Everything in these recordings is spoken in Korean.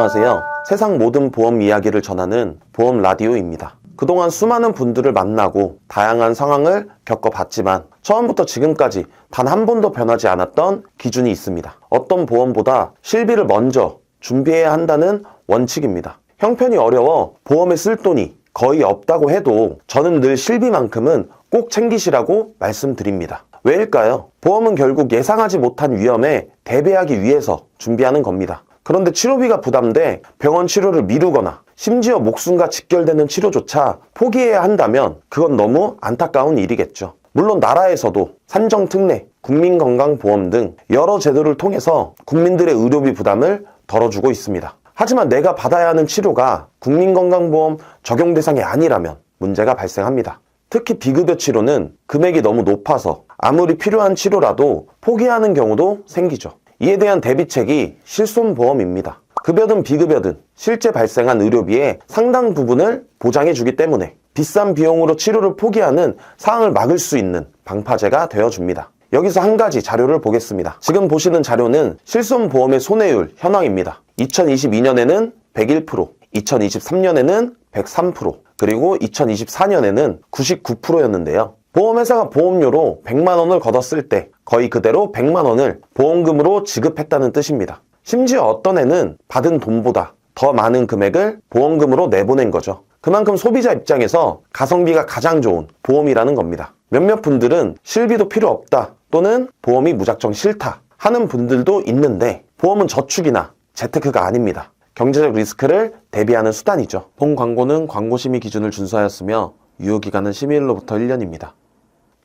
안녕하세요. 세상 모든 보험 이야기를 전하는 보험 라디오입니다. 그동안 수많은 분들을 만나고 다양한 상황을 겪어봤지만 처음부터 지금까지 단 한 번도 변하지 않았던 기준이 있습니다. 어떤 보험보다 실비를 먼저 준비해야 한다는 원칙입니다. 형편이 어려워 보험에 쓸 돈이 거의 없다고 해도 저는 늘 실비만큼은 꼭 챙기시라고 말씀드립니다. 왜일까요? 보험은 결국 예상하지 못한 위험에 대비하기 위해서 준비하는 겁니다. 그런데 치료비가 부담돼 병원 치료를 미루거나 심지어 목숨과 직결되는 치료조차 포기해야 한다면 그건 너무 안타까운 일이겠죠. 물론 나라에서도 산정특례, 국민건강보험 등 여러 제도를 통해서 국민들의 의료비 부담을 덜어주고 있습니다. 하지만 내가 받아야 하는 치료가 국민건강보험 적용 대상이 아니라면 문제가 발생합니다. 특히 비급여 치료는 금액이 너무 높아서 아무리 필요한 치료라도 포기하는 경우도 생기죠. 이에 대한 대비책이 실손보험입니다. 급여든 비급여든 실제 발생한 의료비의 상당 부분을 보장해주기 때문에 비싼 비용으로 치료를 포기하는 상황을 막을 수 있는 방파제가 되어줍니다. 여기서 한 가지 자료를 보겠습니다. 지금 보시는 자료는 실손보험의 손해율 현황입니다. 2022년에는 101%, 2023년에는 103%, 그리고 2024년에는 99%였는데요. 보험회사가 보험료로 100만 원을 걷었을 때 거의 그대로 100만 원을 보험금으로 지급했다는 뜻입니다. 심지어 어떤 해는 받은 돈보다 더 많은 금액을 보험금으로 내보낸 거죠. 그만큼 소비자 입장에서 가성비가 가장 좋은 보험이라는 겁니다. 몇몇 분들은 실비도 필요 없다 또는 보험이 무작정 싫다 하는 분들도 있는데 보험은 저축이나 재테크가 아닙니다. 경제적 리스크를 대비하는 수단이죠. 본 광고는 광고심의 기준을 준수하였으며 유효기간은 심의일로부터 1년입니다.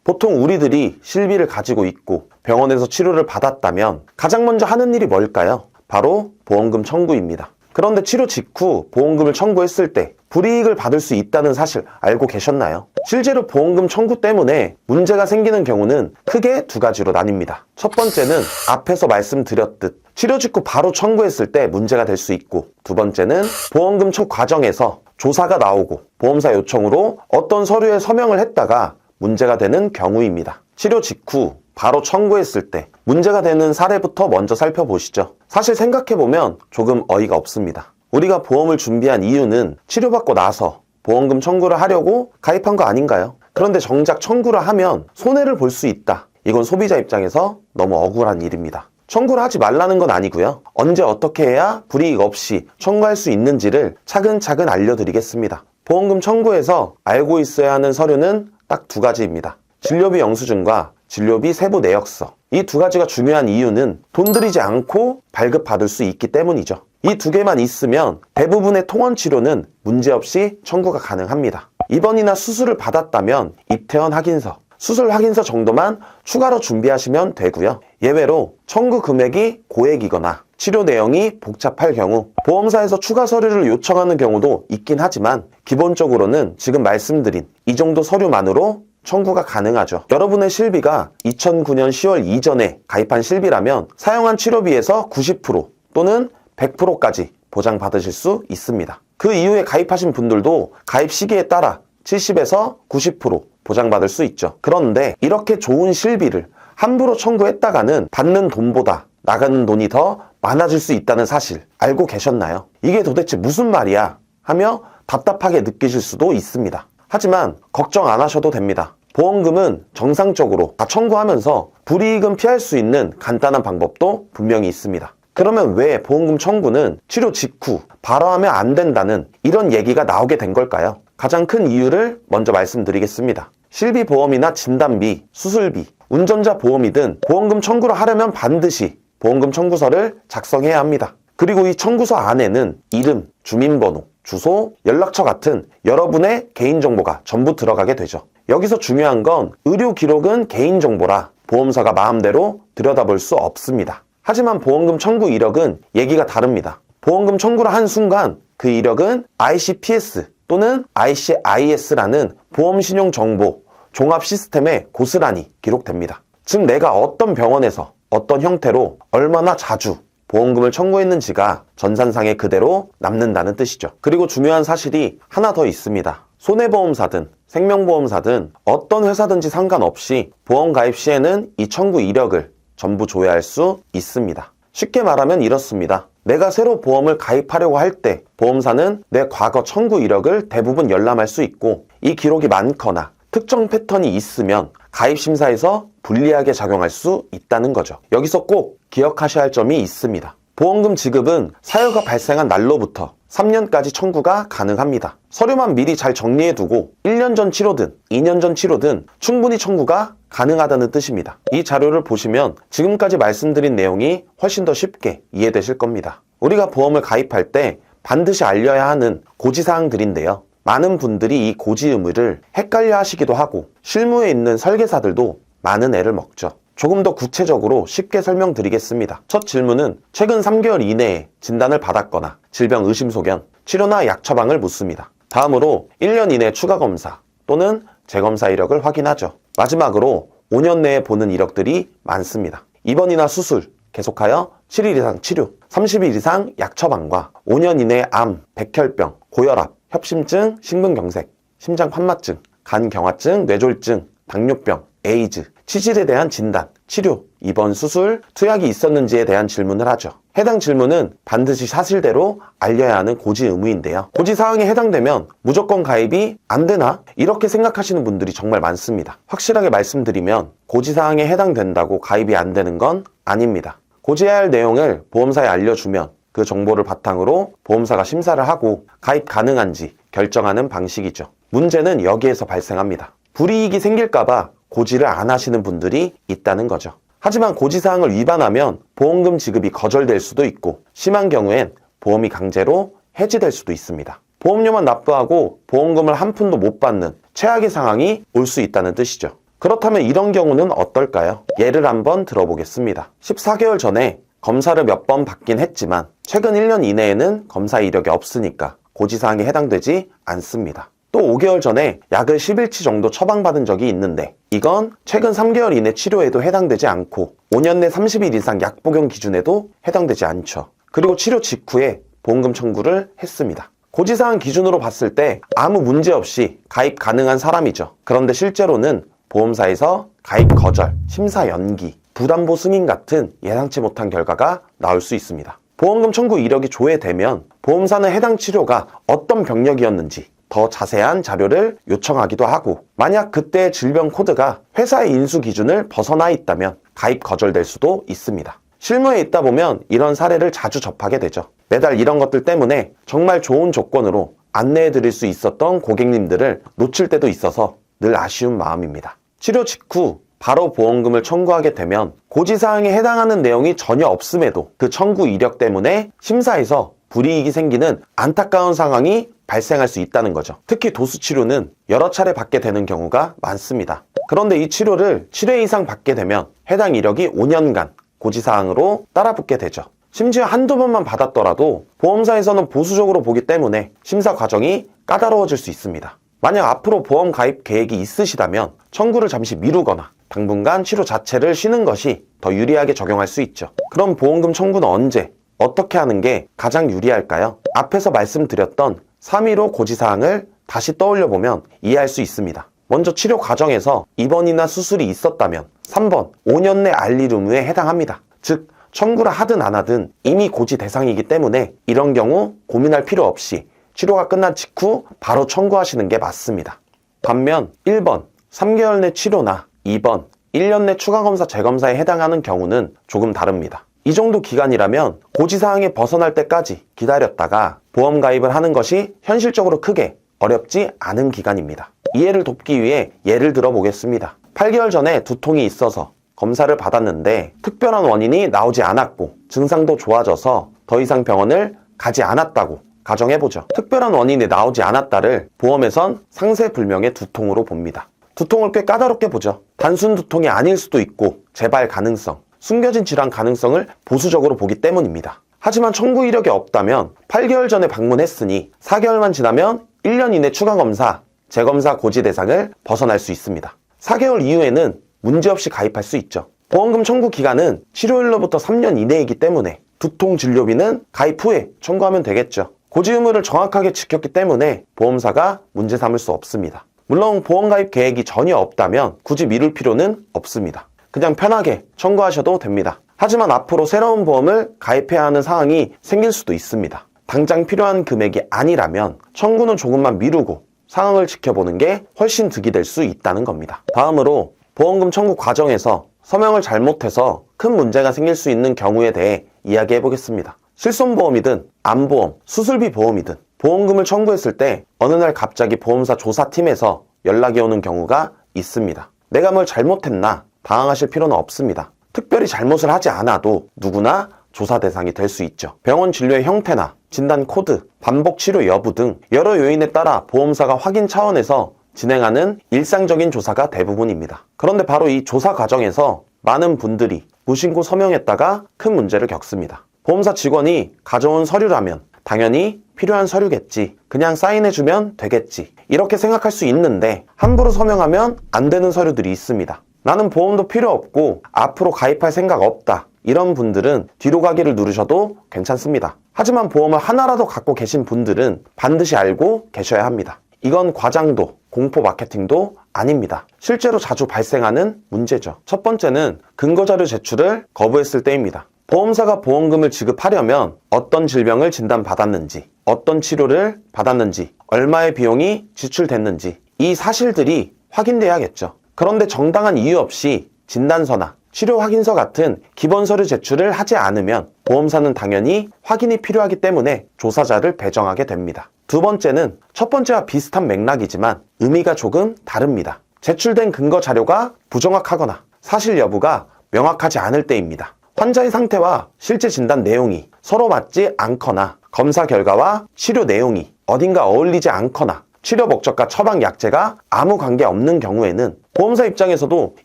보통 우리들이 실비를 가지고 있고 병원에서 치료를 받았다면 가장 먼저 하는 일이 뭘까요? 바로 보험금 청구입니다. 그런데 치료 직후 보험금을 청구했을 때 불이익을 받을 수 있다는 사실 알고 계셨나요? 실제로 보험금 청구 때문에 문제가 생기는 경우는 크게 두 가지로 나뉩니다. 첫 번째는 앞에서 말씀드렸듯 치료 직후 바로 청구했을 때 문제가 될 수 있고, 두 번째는 보험금 청구 과정에서 조사가 나오고 보험사 요청으로 어떤 서류에 서명을 했다가 문제가 되는 경우입니다. 치료 직후 바로 청구했을 때 문제가 되는 사례부터 먼저 살펴보시죠. 사실 생각해보면 조금 어이가 없습니다. 우리가 보험을 준비한 이유는 치료받고 나서 보험금 청구를 하려고 가입한 거 아닌가요? 그런데 정작 청구를 하면 손해를 볼 수 있다. 이건 소비자 입장에서 너무 억울한 일입니다. 청구를 하지 말라는 건 아니고요. 언제 어떻게 해야 불이익 없이 청구할 수 있는지를 차근차근 알려드리겠습니다. 보험금 청구에서 알고 있어야 하는 서류는 딱 두 가지입니다. 진료비 영수증과 진료비 세부 내역서. 이 두 가지가 중요한 이유는 돈 들이지 않고 발급받을 수 있기 때문이죠. 이 두 개만 있으면 대부분의 통원 치료는 문제없이 청구가 가능합니다. 입원이나 수술을 받았다면 입퇴원 확인서, 수술 확인서 정도만 추가로 준비하시면 되고요. 예외로 청구 금액이 고액이거나 치료 내용이 복잡할 경우 보험사에서 추가 서류를 요청하는 경우도 있긴 하지만 기본적으로는 지금 말씀드린 이 정도 서류만으로 청구가 가능하죠. 여러분의 실비가 2009년 10월 이전에 가입한 실비라면 사용한 치료비에서 90% 또는 100%까지 보장받으실 수 있습니다. 그 이후에 가입하신 분들도 가입 시기에 따라 70에서 90% 보장받을 수 있죠. 그런데 이렇게 좋은 실비를 함부로 청구했다가는 받는 돈보다 나가는 돈이 더 많아질 수 있다는 사실 알고 계셨나요? 이게 도대체 무슨 말이야? 하며 답답하게 느끼실 수도 있습니다. 하지만 걱정 안 하셔도 됩니다. 보험금은 정상적으로 다 청구하면서 불이익은 피할 수 있는 간단한 방법도 분명히 있습니다. 그러면 왜 보험금 청구는 치료 직후 바로 하면 안 된다는 이런 얘기가 나오게 된 걸까요? 가장 큰 이유를 먼저 말씀드리겠습니다. 실비보험이나 진단비, 수술비, 운전자 보험이든 보험금 청구를 하려면 반드시 보험금 청구서를 작성해야 합니다. 그리고 이 청구서 안에는 이름, 주민번호, 주소, 연락처 같은 여러분의 개인정보가 전부 들어가게 되죠. 여기서 중요한 건 의료 기록은 개인정보라 보험사가 마음대로 들여다볼 수 없습니다. 하지만 보험금 청구 이력은 얘기가 다릅니다. 보험금 청구를 한 순간 그 이력은 ICPS 또는 ICIS라는 보험신용정보 종합 시스템에 고스란히 기록됩니다. 즉 내가 어떤 병원에서 어떤 형태로 얼마나 자주 보험금을 청구했는지가 전산상에 그대로 남는다는 뜻이죠. 그리고 중요한 사실이 하나 더 있습니다. 손해보험사든 생명보험사든 어떤 회사든지 상관없이 보험 가입 시에는 이 청구 이력을 전부 조회할 수 있습니다. 쉽게 말하면 이렇습니다. 내가 새로 보험을 가입하려고 할 때 보험사는 내 과거 청구 이력을 대부분 열람할 수 있고, 이 기록이 많거나 특정 패턴이 있으면 가입심사에서 불리하게 작용할 수 있다는 거죠. 여기서 꼭 기억하셔야 할 점이 있습니다. 보험금 지급은 사유가 발생한 날로부터 3년까지 청구가 가능합니다. 서류만 미리 잘 정리해두고 1년 전 치료든 2년 전 치료든 충분히 청구가 가능하다는 뜻입니다. 이 자료를 보시면 지금까지 말씀드린 내용이 훨씬 더 쉽게 이해되실 겁니다. 우리가 보험을 가입할 때 반드시 알려야 하는 고지사항들인데요. 많은 분들이 이 고지 의무를 헷갈려 하시기도 하고, 실무에 있는 설계사들도 많은 애를 먹죠. 조금 더 구체적으로 쉽게 설명드리겠습니다. 첫 질문은 최근 3개월 이내에 진단을 받았거나 질병 의심 소견, 치료나 약 처방을 묻습니다. 다음으로 1년 이내 추가 검사 또는 재검사 이력을 확인하죠. 마지막으로 5년 내에 보는 이력들이 많습니다. 입원이나 수술, 계속하여 7일 이상 치료, 30일 이상 약 처방과 5년 이내 암, 백혈병, 고혈압, 협심증, 심근경색, 심장판마증, 간경화증, 뇌졸중, 당뇨병, 에이즈, 치질에 대한 진단, 치료, 입원, 수술, 투약이 있었는지에 대한 질문을 하죠. 해당 질문은 반드시 사실대로 알려야 하는 고지 의무인데요. 고지 사항에 해당되면 무조건 가입이 안 되나? 이렇게 생각하시는 분들이 정말 많습니다. 확실하게 말씀드리면 고지 사항에 해당된다고 가입이 안 되는 건 아닙니다. 고지해야 할 내용을 보험사에 알려주면 그 정보를 바탕으로 보험사가 심사를 하고 가입 가능한지 결정하는 방식이죠. 문제는 여기에서 발생합니다. 불이익이 생길까봐 고지를 안 하시는 분들이 있다는 거죠. 하지만 고지사항을 위반하면 보험금 지급이 거절될 수도 있고, 심한 경우엔 보험이 강제로 해지될 수도 있습니다. 보험료만 납부하고 보험금을 한 푼도 못 받는 최악의 상황이 올 수 있다는 뜻이죠. 그렇다면 이런 경우는 어떨까요? 예를 한번 들어보겠습니다. 14개월 전에 검사를 몇 번 받긴 했지만 최근 1년 이내에는 검사 이력이 없으니까 고지사항에 해당되지 않습니다. 또 5개월 전에 약을 10일치 정도 처방받은 적이 있는데 이건 최근 3개월 이내 치료에도 해당되지 않고 5년 내 30일 이상 약 복용 기준에도 해당되지 않죠. 그리고 치료 직후에 보험금 청구를 했습니다. 고지사항 기준으로 봤을 때 아무 문제 없이 가입 가능한 사람이죠. 그런데 실제로는 보험사에서 가입 거절, 심사 연기, 부담보 승인 같은 예상치 못한 결과가 나올 수 있습니다. 보험금 청구 이력이 조회되면 보험사는 해당 치료가 어떤 병력이었는지 더 자세한 자료를 요청하기도 하고, 만약 그때의 질병 코드가 회사의 인수 기준을 벗어나 있다면 가입 거절될 수도 있습니다. 실무에 있다 보면 이런 사례를 자주 접하게 되죠. 매달 이런 것들 때문에 정말 좋은 조건으로 안내해 드릴 수 있었던 고객님들을 놓칠 때도 있어서 늘 아쉬운 마음입니다. 치료 직후 바로 보험금을 청구하게 되면 고지사항에 해당하는 내용이 전혀 없음에도 그 청구 이력 때문에 심사에서 불이익이 생기는 안타까운 상황이 발생할 수 있다는 거죠. 특히 도수치료는 여러 차례 받게 되는 경우가 많습니다. 그런데 이 치료를 7회 이상 받게 되면 해당 이력이 5년간 고지사항으로 따라붙게 되죠. 심지어 한두 번만 받았더라도 보험사에서는 보수적으로 보기 때문에 심사 과정이 까다로워질 수 있습니다. 만약 앞으로 보험 가입 계획이 있으시다면 청구를 잠시 미루거나 당분간 치료 자체를 쉬는 것이 더 유리하게 적용할 수 있죠. 그럼 보험금 청구는 언제, 어떻게 하는 게 가장 유리할까요? 앞에서 말씀드렸던 3.15 고지사항을 다시 떠올려보면 이해할 수 있습니다. 먼저 치료 과정에서 입원이나 수술이 있었다면 3번 5년 내 알릴 의무에 해당합니다. 즉 청구를 하든 안 하든 이미 고지 대상이기 때문에 이런 경우 고민할 필요 없이 치료가 끝난 직후 바로 청구하시는 게 맞습니다. 반면 1번 3개월 내 치료나 2번 1년 내 추가검사 재검사에 해당하는 경우는 조금 다릅니다. 이 정도 기간이라면 고지사항에 벗어날 때까지 기다렸다가 보험 가입을 하는 것이 현실적으로 크게 어렵지 않은 기간입니다. 이해를 돕기 위해 예를 들어 보겠습니다. 8개월 전에 두통이 있어서 검사를 받았는데 특별한 원인이 나오지 않았고 증상도 좋아져서 더 이상 병원을 가지 않았다고 가정해보죠. 특별한 원인이 나오지 않았다를 보험에선 상세불명의 두통으로 봅니다. 두통을 꽤 까다롭게 보죠. 단순 두통이 아닐 수도 있고 재발 가능성, 숨겨진 질환 가능성을 보수적으로 보기 때문입니다. 하지만 청구 이력이 없다면 8개월 전에 방문했으니 4개월만 지나면 1년 이내 추가검사, 재검사 고지 대상을 벗어날 수 있습니다. 4개월 이후에는 문제없이 가입할 수 있죠. 보험금 청구 기간은 치료일로부터 3년 이내이기 때문에 두통 진료비는 가입 후에 청구하면 되겠죠. 고지 의무를 정확하게 지켰기 때문에 보험사가 문제 삼을 수 없습니다. 물론 보험 가입 계획이 전혀 없다면 굳이 미룰 필요는 없습니다. 그냥 편하게 청구하셔도 됩니다. 하지만 앞으로 새로운 보험을 가입해야 하는 상황이 생길 수도 있습니다. 당장 필요한 금액이 아니라면 청구는 조금만 미루고 상황을 지켜보는 게 훨씬 득이 될 수 있다는 겁니다. 다음으로 보험금 청구 과정에서 서명을 잘못해서 큰 문제가 생길 수 있는 경우에 대해 이야기해 보겠습니다. 실손보험이든 암보험, 수술비 보험이든 보험금을 청구했을 때 어느 날 갑자기 보험사 조사팀에서 연락이 오는 경우가 있습니다. 내가 뭘 잘못했나 당황하실 필요는 없습니다. 특별히 잘못을 하지 않아도 누구나 조사 대상이 될 수 있죠. 병원 진료의 형태나 진단 코드, 반복 치료 여부 등 여러 요인에 따라 보험사가 확인 차원에서 진행하는 일상적인 조사가 대부분입니다. 그런데 바로 이 조사 과정에서 많은 분들이 무신고 서명했다가 큰 문제를 겪습니다. 보험사 직원이 가져온 서류라면 당연히 필요한 서류겠지, 그냥 사인해주면 되겠지, 이렇게 생각할 수 있는데 함부로 서명하면 안 되는 서류들이 있습니다. 나는 보험도 필요 없고 앞으로 가입할 생각 없다, 이런 분들은 뒤로 가기를 누르셔도 괜찮습니다. 하지만 보험을 하나라도 갖고 계신 분들은 반드시 알고 계셔야 합니다. 이건 과장도 공포 마케팅도 아닙니다. 실제로 자주 발생하는 문제죠. 첫 번째는 근거자료 제출을 거부했을 때입니다. 보험사가 보험금을 지급하려면 어떤 질병을 진단받았는지, 어떤 치료를 받았는지, 얼마의 비용이 지출됐는지 이 사실들이 확인돼야겠죠. 그런데 정당한 이유 없이 진단서나 치료 확인서 같은 기본 서류 제출을 하지 않으면 보험사는 당연히 확인이 필요하기 때문에 조사자를 배정하게 됩니다. 두 번째는 첫 번째와 비슷한 맥락이지만 의미가 조금 다릅니다. 제출된 근거 자료가 부정확하거나 사실 여부가 명확하지 않을 때입니다. 환자의 상태와 실제 진단 내용이 서로 맞지 않거나 검사 결과와 치료 내용이 어딘가 어울리지 않거나 치료 목적과 처방 약제가 아무 관계 없는 경우에는 보험사 입장에서도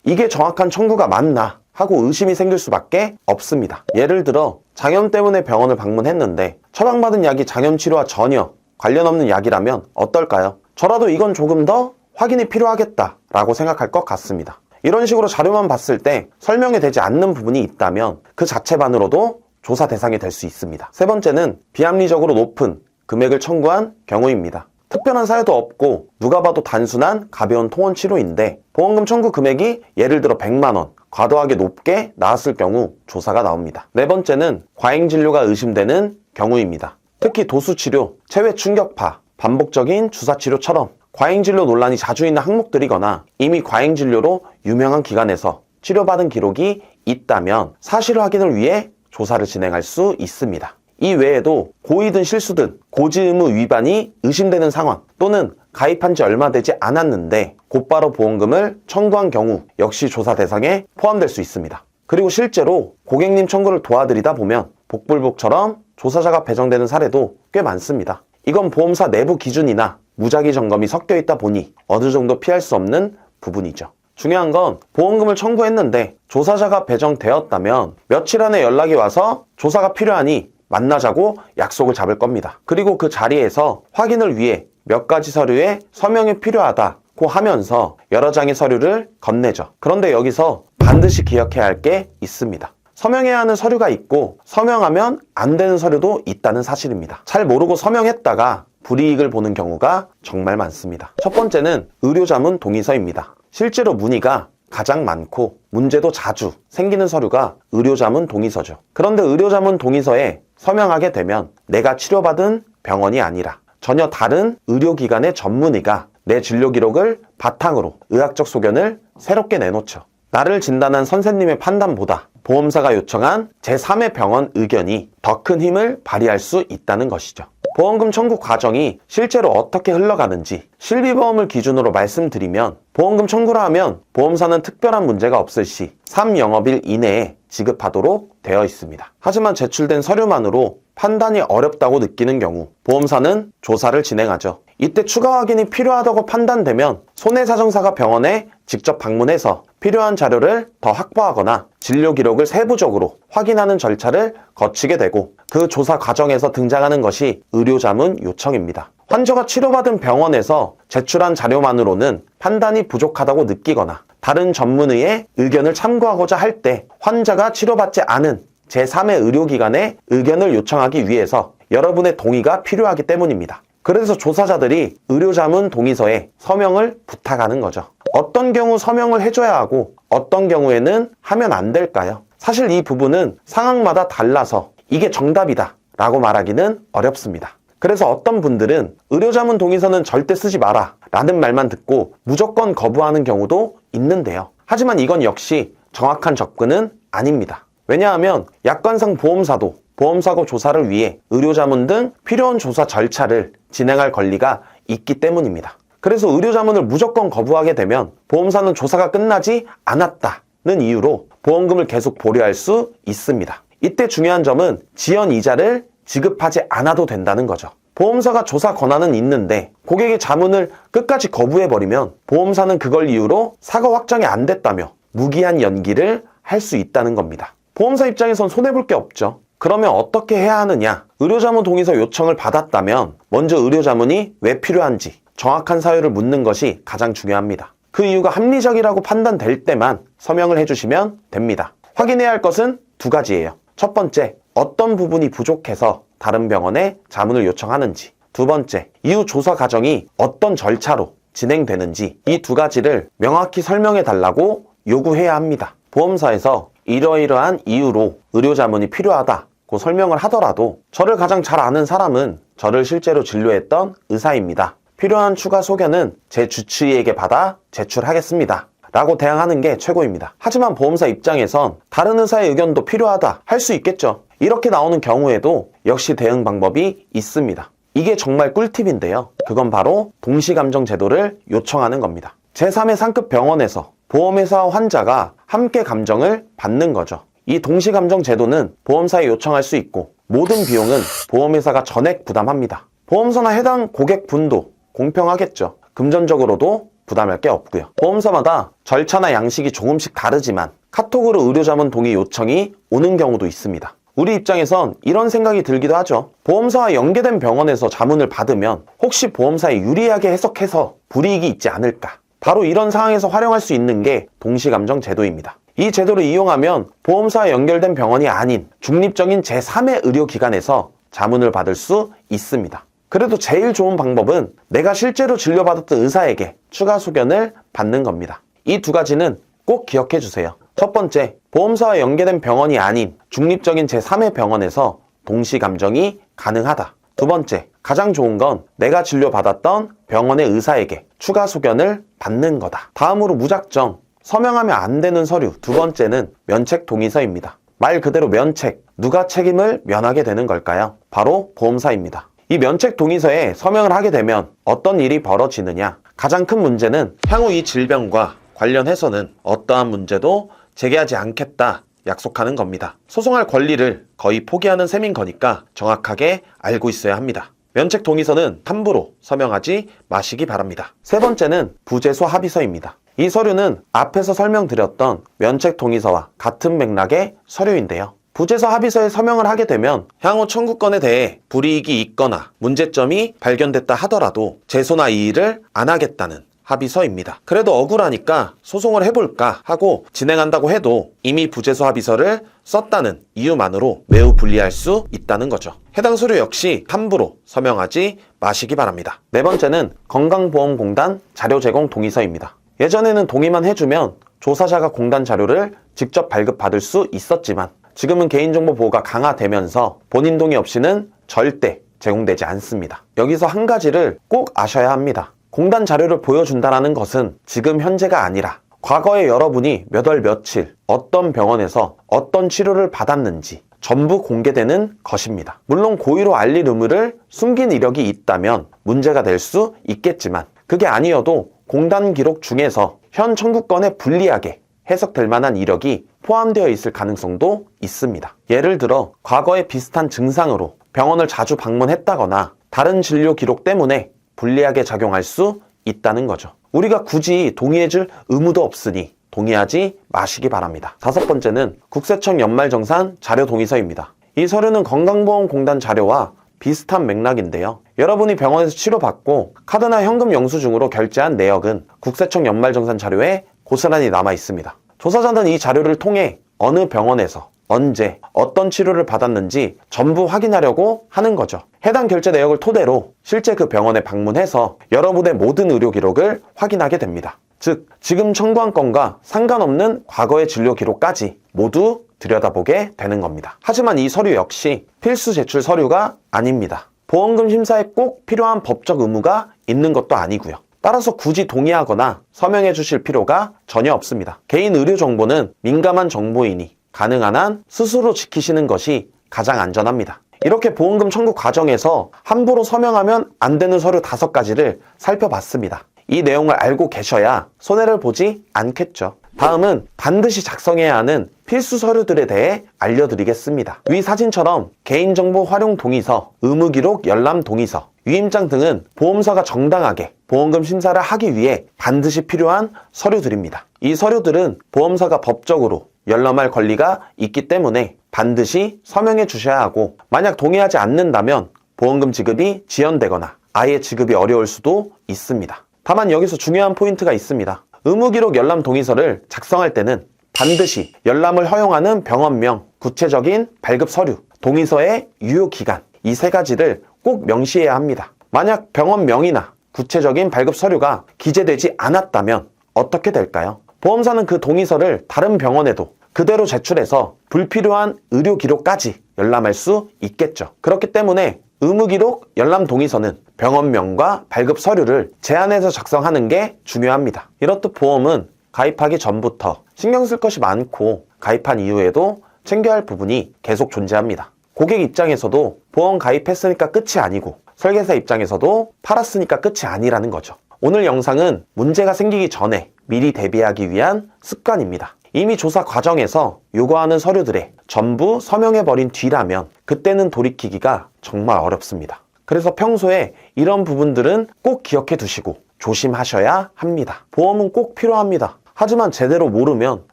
이게 정확한 청구가 맞나 하고 의심이 생길 수밖에 없습니다. 예를 들어 장염 때문에 병원을 방문했는데 처방받은 약이 장염 치료와 전혀 관련 없는 약이라면 어떨까요? 저라도 이건 조금 더 확인이 필요하겠다 라고 생각할 것 같습니다. 이런 식으로 자료만 봤을 때 설명이 되지 않는 부분이 있다면 그 자체만으로도 조사 대상이 될 수 있습니다. 세 번째는 비합리적으로 높은 금액을 청구한 경우입니다. 특별한 사유도 없고 누가 봐도 단순한 가벼운 통원 치료인데 보험금 청구 금액이 예를 들어 100만 원, 과도하게 높게 나왔을 경우 조사가 나옵니다. 네 번째는 과잉 진료가 의심되는 경우입니다. 특히 도수치료, 체외 충격파, 반복적인 주사치료처럼 과잉진료 논란이 자주 있는 항목들이거나 이미 과잉진료로 유명한 기관에서 치료받은 기록이 있다면 사실 확인을 위해 조사를 진행할 수 있습니다. 이 외에도 고의든 실수든 고지 의무 위반이 의심되는 상황 또는 가입한 지 얼마 되지 않았는데 곧바로 보험금을 청구한 경우 역시 조사 대상에 포함될 수 있습니다. 그리고 실제로 고객님 청구를 도와드리다 보면 복불복처럼 조사자가 배정되는 사례도 꽤 많습니다. 이건 보험사 내부 기준이나 무작위 점검이 섞여 있다 보니 어느 정도 피할 수 없는 부분이죠. 중요한 건 보험금을 청구했는데 조사자가 배정되었다면 며칠 안에 연락이 와서 조사가 필요하니 만나자고 약속을 잡을 겁니다. 그리고 그 자리에서 확인을 위해 몇 가지 서류에 서명이 필요하다고 하면서 여러 장의 서류를 건네죠. 그런데 여기서 반드시 기억해야 할 게 있습니다. 서명해야 하는 서류가 있고 서명하면 안 되는 서류도 있다는 사실입니다. 잘 모르고 서명했다가 불이익을 보는 경우가 정말 많습니다. 첫 번째는 의료자문 동의서입니다. 실제로 문의가 가장 많고 문제도 자주 생기는 서류가 의료자문 동의서죠. 그런데 의료자문 동의서에 서명하게 되면 내가 치료받은 병원이 아니라 전혀 다른 의료기관의 전문의가 내 진료 기록을 바탕으로 의학적 소견을 새롭게 내놓죠. 나를 진단한 선생님의 판단보다 보험사가 요청한 제3의 병원 의견이 더 큰 힘을 발휘할 수 있다는 것이죠. 보험금 청구 과정이 실제로 어떻게 흘러가는지 실비보험을 기준으로 말씀드리면 보험금 청구를 하면 보험사는 특별한 문제가 없을 시 3영업일 이내에 지급하도록 되어 있습니다. 하지만 제출된 서류만으로 판단이 어렵다고 느끼는 경우 보험사는 조사를 진행하죠. 이때 추가 확인이 필요하다고 판단되면 손해사정사가 병원에 직접 방문해서 필요한 자료를 더 확보하거나 진료 기록을 세부적으로 확인하는 절차를 거치게 되고 그 조사 과정에서 등장하는 것이 의료자문 요청입니다. 환자가 치료받은 병원에서 제출한 자료만으로는 판단이 부족하다고 느끼거나 다른 전문의의 의견을 참고하고자 할 때 환자가 치료받지 않은 제3의 의료기관의 의견을 요청하기 위해서 여러분의 동의가 필요하기 때문입니다. 그래서 조사자들이 의료자문 동의서에 서명을 부탁하는 거죠. 어떤 경우 서명을 해줘야 하고 어떤 경우에는 하면 안 될까요? 사실 이 부분은 상황마다 달라서 이게 정답이다 라고 말하기는 어렵습니다. 그래서 어떤 분들은 의료자문 동의서는 절대 쓰지 마라 라는 말만 듣고 무조건 거부하는 경우도 있는데요. 하지만 이건 역시 정확한 접근은 아닙니다. 왜냐하면 약관상 보험사도 보험사고 조사를 위해 의료자문 등 필요한 조사 절차를 진행할 권리가 있기 때문입니다. 그래서 의료자문을 무조건 거부하게 되면 보험사는 조사가 끝나지 않았다는 이유로 보험금을 계속 보류할 수 있습니다. 이때 중요한 점은 지연 이자를 지급하지 않아도 된다는 거죠. 보험사가 조사 권한은 있는데 고객의 자문을 끝까지 거부해버리면 보험사는 그걸 이유로 사고 확정이 안 됐다며 무기한 연기를 할 수 있다는 겁니다. 보험사 입장에선 손해볼 게 없죠. 그러면 어떻게 해야 하느냐? 의료자문 동의서 요청을 받았다면 먼저 의료자문이 왜 필요한지 정확한 사유를 묻는 것이 가장 중요합니다. 그 이유가 합리적이라고 판단될 때만 서명을 해주시면 됩니다. 확인해야 할 것은 두 가지예요. 첫 번째, 어떤 부분이 부족해서 다른 병원에 자문을 요청하는지. 두 번째, 이후 조사 과정이 어떤 절차로 진행되는지. 이 두 가지를 명확히 설명해 달라고 요구해야 합니다. 보험사에서 이러이러한 이유로 의료자문이 필요하다고 설명을 하더라도 저를 가장 잘 아는 사람은 저를 실제로 진료했던 의사입니다. 필요한 추가 소견은 제 주치의에게 받아 제출하겠습니다 라고 대항하는 게 최고입니다. 하지만 보험사 입장에선 다른 의사의 의견도 필요하다 할 수 있겠죠. 이렇게 나오는 경우에도 역시 대응 방법이 있습니다. 이게 정말 꿀팁인데요. 그건 바로 동시감정 제도를 요청하는 겁니다. 제3의 상급 병원에서 보험회사와 환자가 함께 감정을 받는 거죠. 이 동시감정 제도는 보험사에 요청할 수 있고 모든 비용은 보험회사가 전액 부담합니다. 보험사나 해당 고객분도 공평하겠죠. 금전적으로도 부담할 게 없고요. 보험사마다 절차나 양식이 조금씩 다르지만 카톡으로 의료자문 동의 요청이 오는 경우도 있습니다. 우리 입장에선 이런 생각이 들기도 하죠. 보험사와 연계된 병원에서 자문을 받으면 혹시 보험사에 유리하게 해석해서 불이익이 있지 않을까. 바로 이런 상황에서 활용할 수 있는 게 동시감정 제도입니다. 이 제도를 이용하면 보험사와 연결된 병원이 아닌 중립적인 제3의 의료기관에서 자문을 받을 수 있습니다. 그래도 제일 좋은 방법은 내가 실제로 진료받았던 의사에게 추가 소견을 받는 겁니다. 이 두 가지는 꼭 기억해 주세요. 첫 번째, 보험사와 연계된 병원이 아닌 중립적인 제3의 병원에서 동시감정이 가능하다. 두 번째, 가장 좋은 건 내가 진료받았던 병원의 의사에게 추가 소견을 받는 거다. 다음으로 무작정 서명하면 안 되는 서류 두 번째는 면책 동의서입니다. 말 그대로 면책, 누가 책임을 면하게 되는 걸까요? 바로 보험사입니다. 이 면책 동의서에 서명을 하게 되면 어떤 일이 벌어지느냐? 가장 큰 문제는 향후 이 질병과 관련해서는 어떠한 문제도 제기하지 않겠다 약속하는 겁니다. 소송할 권리를 거의 포기하는 셈인 거니까 정확하게 알고 있어야 합니다. 면책 동의서는 함부로 서명하지 마시기 바랍니다. 세 번째는 부재소 합의서입니다. 이 서류는 앞에서 설명드렸던 면책 동의서와 같은 맥락의 서류인데요. 부재소 합의서에 서명을 하게 되면 향후 청구권에 대해 불이익이 있거나 문제점이 발견됐다 하더라도 제소나 이의를 안 하겠다는 합의서입니다. 그래도 억울하니까 소송을 해볼까 하고 진행한다고 해도 이미 부재소 합의서를 썼다는 이유만으로 매우 불리할 수 있다는 거죠. 해당 서류 역시 함부로 서명하지 마시기 바랍니다. 네 번째는 건강보험공단 자료 제공 동의서입니다. 예전에는 동의만 해주면 조사자가 공단 자료를 직접 발급받을 수 있었지만 지금은 개인정보 보호가 강화되면서 본인 동의 없이는 절대 제공되지 않습니다. 여기서 한 가지를 꼭 아셔야 합니다. 공단 자료를 보여준다는 것은 지금 현재가 아니라 과거에 여러분이 몇 월 며칠 어떤 병원에서 어떤 치료를 받았는지 전부 공개되는 것입니다. 물론 고의로 알릴 의무를 숨긴 이력이 있다면 문제가 될 수 있겠지만 그게 아니어도 공단 기록 중에서 현 청구권에 불리하게 해석될 만한 이력이 포함되어 있을 가능성도 있습니다. 예를 들어 과거에 비슷한 증상으로 병원을 자주 방문했다거나 다른 진료 기록 때문에 불리하게 작용할 수 있다는 거죠. 우리가 굳이 동의해줄 의무도 없으니 동의하지 마시기 바랍니다. 다섯 번째는 국세청 연말정산 자료 동의서입니다. 이 서류는 건강보험공단 자료와 비슷한 맥락인데요. 여러분이 병원에서 치료받고 카드나 현금 영수증으로 결제한 내역은 국세청 연말정산 자료에 고스란히 남아 있습니다. 조사자는 이 자료를 통해 어느 병원에서 언제 어떤 치료를 받았는지 전부 확인하려고 하는 거죠. 해당 결제 내역을 토대로 실제 그 병원에 방문해서 여러분의 모든 의료 기록을 확인하게 됩니다. 즉 지금 청구한 건과 상관없는 과거의 진료 기록까지 모두 들여다보게 되는 겁니다. 하지만 이 서류 역시 필수 제출 서류가 아닙니다. 보험금 심사에 꼭 필요한 법적 의무가 있는 것도 아니고요. 따라서 굳이 동의하거나 서명해 주실 필요가 전혀 없습니다. 개인 의료 정보는 민감한 정보이니 가능한 한 스스로 지키시는 것이 가장 안전합니다. 이렇게 보험금 청구 과정에서 함부로 서명하면 안 되는 서류 5가지를 살펴봤습니다. 이 내용을 알고 계셔야 손해를 보지 않겠죠. 다음은 반드시 작성해야 하는 필수 서류들에 대해 알려드리겠습니다. 위 사진처럼 개인정보 활용 동의서, 의무기록 열람 동의서, 유임장 등은 보험사가 정당하게 보험금 심사를 하기 위해 반드시 필요한 서류들입니다. 이 서류들은 보험사가 법적으로 열람할 권리가 있기 때문에 반드시 서명해 주셔야 하고, 만약 동의하지 않는다면 보험금 지급이 지연되거나 아예 지급이 어려울 수도 있습니다. 다만 여기서 중요한 포인트가 있습니다. 의무기록 열람 동의서를 작성할 때는 반드시 열람을 허용하는 병원명, 구체적인 발급 서류, 동의서의 유효기간, 이 3가지를 꼭 명시해야 합니다. 만약 병원명이나 구체적인 발급 서류가 기재되지 않았다면 어떻게 될까요? 보험사는 그 동의서를 다른 병원에도 그대로 제출해서 불필요한 의료기록까지 열람할 수 있겠죠. 그렇기 때문에 의무기록 열람 동의서는 병원명과 발급 서류를 제한해서 작성하는 게 중요합니다. 이렇듯 보험은 가입하기 전부터 신경 쓸 것이 많고 가입한 이후에도 챙겨야 할 부분이 계속 존재합니다. 고객 입장에서도 보험 가입했으니까 끝이 아니고 설계사 입장에서도 팔았으니까 끝이 아니라는 거죠. 오늘 영상은 문제가 생기기 전에 미리 대비하기 위한 습관입니다. 이미 조사 과정에서 요구하는 서류들에 전부 서명해버린 뒤라면 그때는 돌이키기가 정말 어렵습니다. 그래서 평소에 이런 부분들은 꼭 기억해 두시고 조심하셔야 합니다. 보험은 꼭 필요합니다. 하지만 제대로 모르면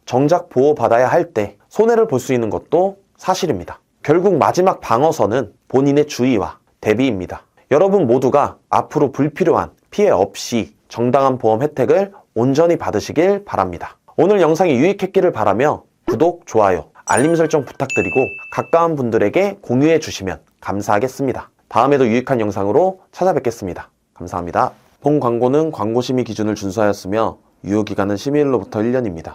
정작 보호받아야 할 때 손해를 볼 수 있는 것도 사실입니다. 결국 마지막 방어선은 본인의 주의와 대비입니다. 여러분 모두가 앞으로 불필요한 피해 없이 정당한 보험 혜택을 온전히 받으시길 바랍니다. 오늘 영상이 유익했기를 바라며 구독, 좋아요, 알림 설정 부탁드리고 가까운 분들에게 공유해 주시면 감사하겠습니다. 다음에도 유익한 영상으로 찾아뵙겠습니다. 감사합니다. 본 광고는 광고 심의 기준을 준수하였으며 유효기간은 심의일로부터 1년입니다.